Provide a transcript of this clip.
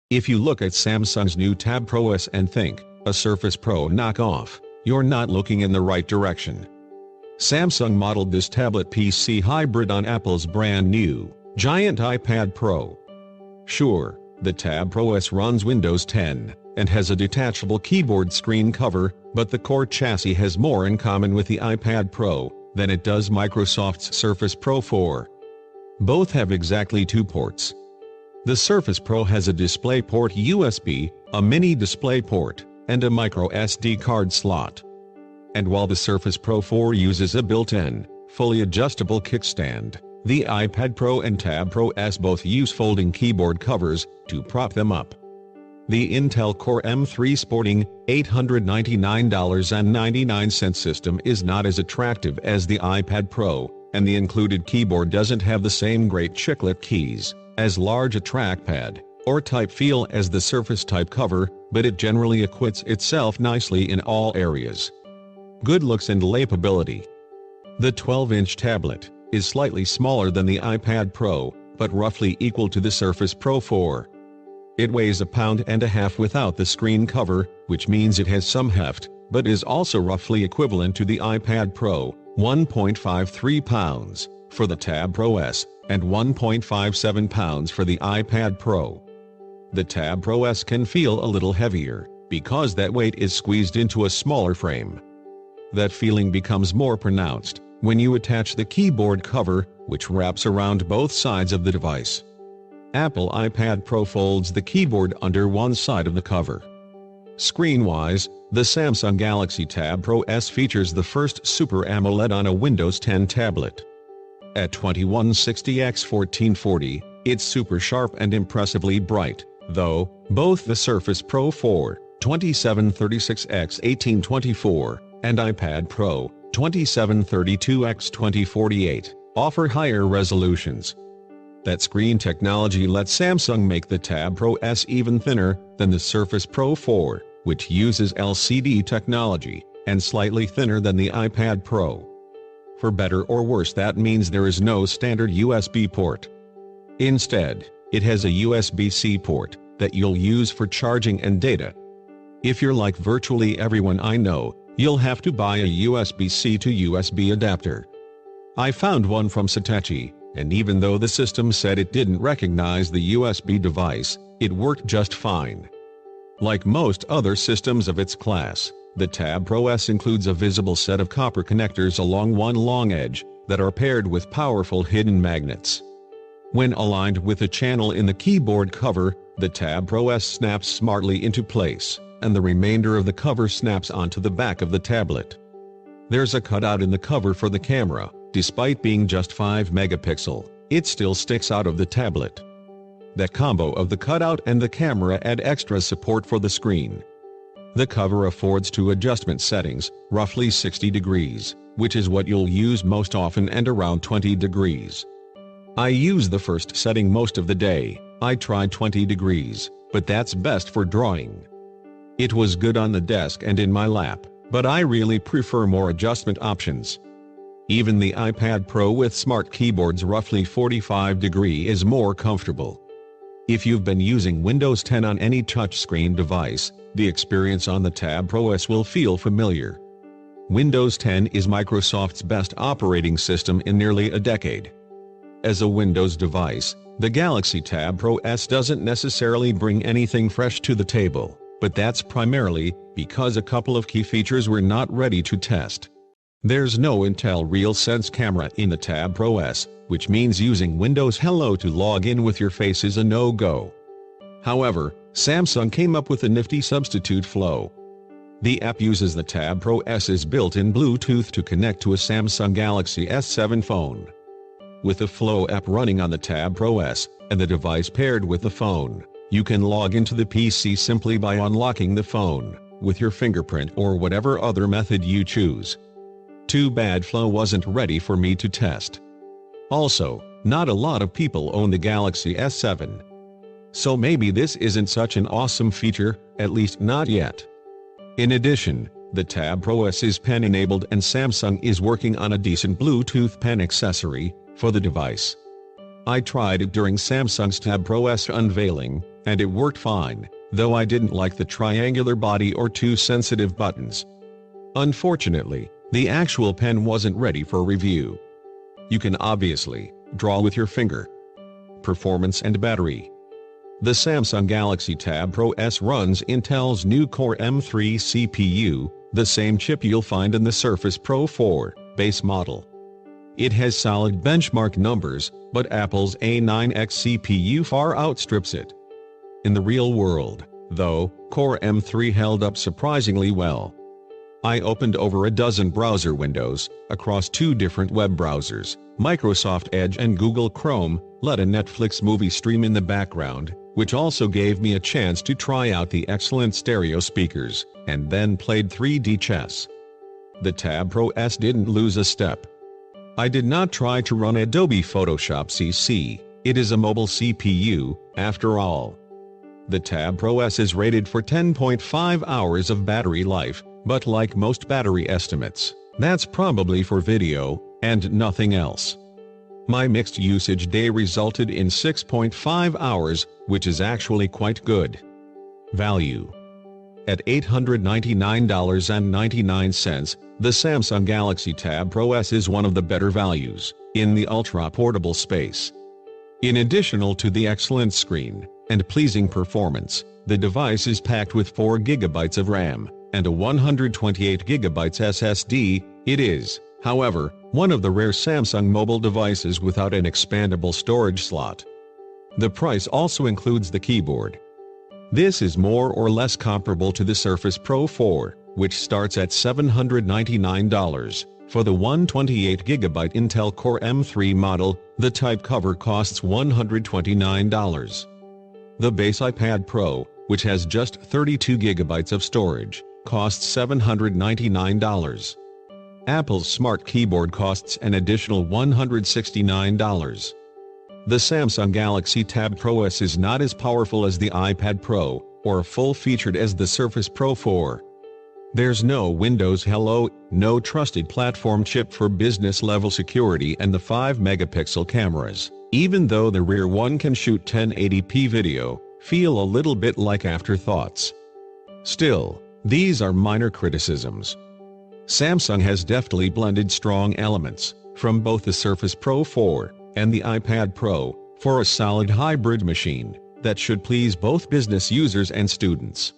If you look at Samsung's new Tab Pro S and think, a Surface Pro knockoff, you're not looking in the right direction. Samsung modeled this tablet PC hybrid on Apple's brand new, giant iPad Pro. Sure, the Tab Pro S runs Windows 10, and has a detachable keyboard screen cover, but the core chassis has more in common with the iPad Pro than it does Microsoft's Surface Pro 4. Both have exactly 2 ports. The Surface Pro has a DisplayPort USB, a mini DisplayPort, and a micro SD card slot. And while the Surface Pro 4 uses a built-in, fully adjustable kickstand, the iPad Pro and Tab Pro S both use folding keyboard covers to prop them up. The Intel Core M3 sporting $899.99 system is not as attractive as the iPad Pro, and the included keyboard doesn't have the same great chiclet keys, as large a trackpad, or type feel as the Surface type cover, but it generally acquits itself nicely in all areas. Good looks and lapability. The 12-inch tablet is slightly smaller than the iPad Pro, but roughly equal to the Surface Pro 4. It weighs 1.5 pounds without the screen cover, which means it has some heft, but is also roughly equivalent to the iPad Pro, 1.53 pounds, for the Tab Pro S, and 1.57 pounds for the iPad Pro. The Tab Pro S can feel a little heavier, because that weight is squeezed into a smaller frame. That feeling becomes more pronounced when you attach the keyboard cover, which wraps around both sides of the device. Apple iPad Pro folds the keyboard under one side of the cover. Screen-wise, the Samsung Galaxy Tab Pro S features the first Super AMOLED on a Windows 10 tablet. At 2160x1440, it's super sharp and impressively bright, though both the Surface Pro 4, 2736x1824, and iPad Pro, 2732x2048, offer higher resolutions. That screen technology lets Samsung make the Tab Pro S even thinner than the Surface Pro 4, which uses LCD technology, and slightly thinner than the iPad Pro. For better or worse, that means there is no standard USB port. Instead, it has a USB-C port that you'll use for charging and data. If you're like virtually everyone I know, you'll have to buy a USB-C to USB adapter. I found one from Satechi, and even though the system said it didn't recognize the USB device, it worked just fine. Like most other systems of its class, the Tab Pro S includes a visible set of copper connectors along one long edge that are paired with powerful hidden magnets. When aligned with a channel in the keyboard cover, the Tab Pro S snaps smartly into place, and the remainder of the cover snaps onto the back of the tablet. There's a cutout in the cover for the camera. Despite being just 5 megapixel, it still sticks out of the tablet. That combo of the cutout and the camera add extra support for the screen. The cover affords 2 adjustment settings, roughly 60 degrees, which is what you'll use most often, and around 20 degrees. I use the first setting most of the day. I tried 20 degrees, but that's best for drawing. It was good on the desk and in my lap, but I really prefer more adjustment options. Even the iPad Pro with smart keyboard's roughly 45 degree is more comfortable. If you've been using Windows 10 on any touchscreen device, the experience on the Tab Pro S will feel familiar. Windows 10 is Microsoft's best operating system in nearly a decade. As a Windows device, the Galaxy Tab Pro S doesn't necessarily bring anything fresh to the table, but that's primarily because a couple of key features were not ready to test. There's no Intel RealSense camera in the Tab Pro S, which means using Windows Hello to log in with your face is a no-go. However, Samsung came up with a nifty substitute flow. The app uses the Tab Pro S's built-in Bluetooth to connect to a Samsung Galaxy S7 phone. With the Flow app running on the Tab Pro S, and the device paired with the phone, you can log into the PC simply by unlocking the phone, with your fingerprint or whatever other method you choose. Too bad Flow wasn't ready for me to test. Also, not a lot of people own the Galaxy S7. So maybe this isn't such an awesome feature, at least not yet. In addition, the Tab Pro S is pen-enabled, and Samsung is working on a decent Bluetooth pen accessory for the device. I tried it during Samsung's Tab Pro S unveiling, and it worked fine, though I didn't like the triangular body or too sensitive buttons. Unfortunately, the actual pen wasn't ready for review. You can obviously draw with your finger. Performance and battery. The Samsung Galaxy TabPro S runs Intel's new Core M3 CPU, the same chip you'll find in the Surface Pro 4 base model. It has solid benchmark numbers, but Apple's A9X CPU far outstrips it. In the real world, though, Core M3 held up surprisingly well. I opened over a dozen browser windows, across 2 different web browsers, Microsoft Edge and Google Chrome, let a Netflix movie stream in the background, which also gave me a chance to try out the excellent stereo speakers, and then played 3D chess. The TabPro S didn't lose a step. I did not try to run Adobe Photoshop CC, it is a mobile CPU, after all. The TabPro S is rated for 10.5 hours of battery life, but like most battery estimates, that's probably for video, and nothing else. My mixed usage day resulted in 6.5 hours, which is actually quite good. Value. At $899.99, the Samsung Galaxy TabPro S is one of the better values in the ultra-portable space. In addition to the excellent screen and pleasing performance, the device is packed with 4 GB of RAM and a 128 GB SSD. It is, however, one of the rare Samsung mobile devices without an expandable storage slot. The price also includes the keyboard. This is more or less comparable to the Surface Pro 4, which starts at $799. For the 128 GB Intel Core M3 model, the type cover costs $129. The base iPad Pro, which has just 32 GB of storage, costs $799. Apple's Smart Keyboard costs an additional $169. The Samsung Galaxy TabPro S is not as powerful as the iPad Pro, or full-featured as the Surface Pro 4. There's no Windows Hello, no trusted platform chip for business-level security, and the 5-megapixel cameras, even though the rear one can shoot 1080p video, feel a little bit like afterthoughts. Still, these are minor criticisms. Samsung has deftly blended strong elements from both the Surface Pro 4 and the iPad Pro for a solid hybrid machine that should please both business users and students.